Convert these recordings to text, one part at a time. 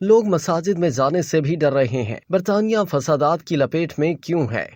لوگ مساجد میں جانے سے بھی ڈر رہے ہیں۔ برطانیہ فسادات کی لپیٹ میں کیوں ہے؟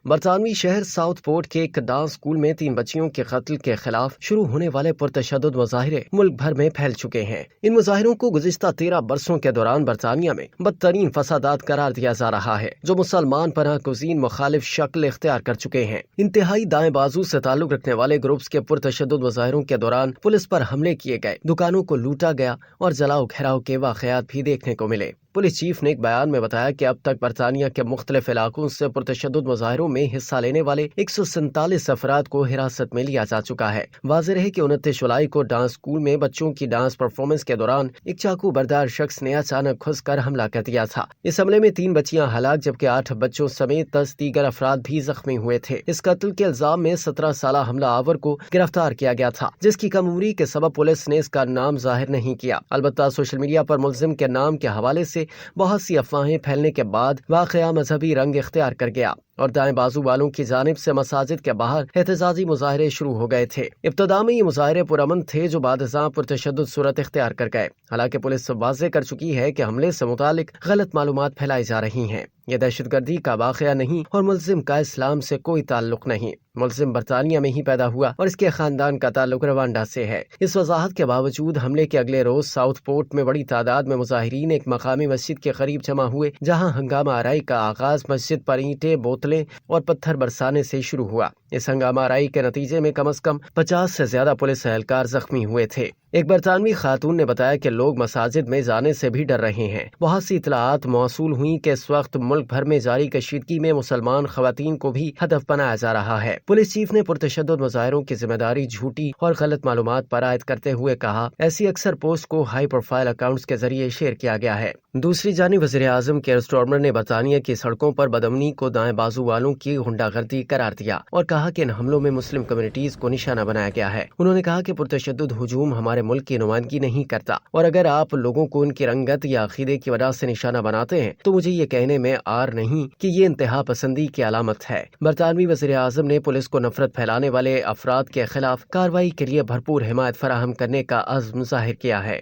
برطانوی شہر ساؤتھ پورٹ کے ایک ڈانس اسکول میں 3 بچیوں کے قتل کے خلاف شروع ہونے والے پرتشدد مظاہرے ملک بھر میں پھیل چکے ہیں۔ ان مظاہروں کو گزشتہ 13 برسوں کے دوران برطانیہ میں بدترین فسادات قرار دیا جا رہا ہے، جو مسلمان پناہ گزین مخالف شکل اختیار کر چکے ہیں۔ انتہائی دائیں بازو سے تعلق رکھنے والے گروپس کے پرتشدد مظاہروں کے دوران پولیس پر حملے کیے گئے، دکانوں کو لوٹا گیا اور جلاؤ گھیراؤ کے واقعات بھی دیکھنے کو ملے۔ پولیس چیف نے ایک بیان میں بتایا کہ اب تک برطانیہ کے مختلف علاقوں سے پرتشدد مظاہروں میں حصہ لینے والے 147 افراد کو حراست میں لیا جا چکا ہے۔ واضح ہے کہ 29 جولائی کو ڈانس اسکول میں بچوں کی ڈانس پرفارمنس کے دوران ایک چاقو بردار شخص نے اچانک گھس کر حملہ کر دیا تھا۔ اس حملے میں 3 بچیاں ہلاک جبکہ 8 بچوں سمیت 10 دیگر افراد بھی زخمی ہوئے تھے۔ اس قتل کے الزام میں 17 سالہ حملہ آور کو گرفتار کیا گیا تھا، جس کی کم عمری کے سبب پولیس نے اس کا نام ظاہر نہیں کیا۔ البتہ سوشل میڈیا پر ملزم کے نام کے حوالے سے بہت سی افواہیں پھیلنے کے بعد واقعہ مذہبی رنگ اختیار کر گیا اور دائیں بازو والوں کی جانب سے مساجد کے باہر احتجاجی مظاہرے شروع ہو گئے تھے۔ ابتدا میں یہ مظاہرے پرامن تھے جو بعد ازاں پرتشدد صورت اختیار کر گئے۔ حالانکہ پولیس واضح کر چکی ہے کہ حملے سے متعلق غلط معلومات پھیلائی جا رہی ہیں۔ یہ دہشت گردی کا واقعہ نہیں اور ملزم کا اسلام سے کوئی تعلق نہیں۔ ملزم برطانیہ میں ہی پیدا ہوا اور اس کے خاندان کا تعلق روانڈا سے ہے۔ اس وضاحت کے باوجود حملے کے اگلے روز ساؤتھ پورٹ میں بڑی تعداد میں مظاہرین ایک مقامی مسجد کے قریب جمع ہوئے، جہاں ہنگامہ آرائی کا آغاز مسجد پر اینٹیں، بوتلیں اور پتھر برسانے سے شروع ہوا۔ اس ہنگامہ آرائی کے نتیجے میں کم از کم 50 سے زیادہ پولیس اہلکار زخمی ہوئے تھے۔ ایک برطانوی خاتون نے بتایا کہ لوگ مساجد میں جانے سے بھی ڈر رہے ہیں۔ بہت سی اطلاعات موصول ہوئیں کہ اس وقت ملک بھر میں جاری کشیدگی میں مسلمان خواتین کو بھی ہدف بنایا جا رہا ہے۔ پولیس چیف نے پرتشدد مظاہروں کی ذمہ داری جھوٹی اور غلط معلومات پر عائد کرتے ہوئے کہا، ایسی اکثر پوسٹ کو ہائی پروفائل اکاؤنٹس کے ذریعے شیئر کیا گیا ہے۔ دوسری جانب وزیر اعظم کیئر سٹارمر نے برطانیہ کی سڑکوں پر بدامنی کو دائیں بازو والوں کی غنڈہ گردی قرار دیا اور کہا کہ ان حملوں میں مسلم کمیونٹیز کو نشانہ بنایا گیا ہے۔ انہوں نے کہا کہ پرتشدد ہجوم ہمارے ملک کی نمائندگی نہیں کرتا اور اگر آپ لوگوں کو ان کی رنگت یا عقیدے کی وجہ سے نشانہ بناتے ہیں تو مجھے یہ کہنے میں عار نہیں کہ یہ انتہا پسندی کی علامت ہے۔ برطانوی وزیر اعظم نے پولیس کو نفرت پھیلانے والے افراد کے خلاف کارروائی کے لیے بھرپور حمایت فراہم کرنے کا عزم ظاہر کیا ہے۔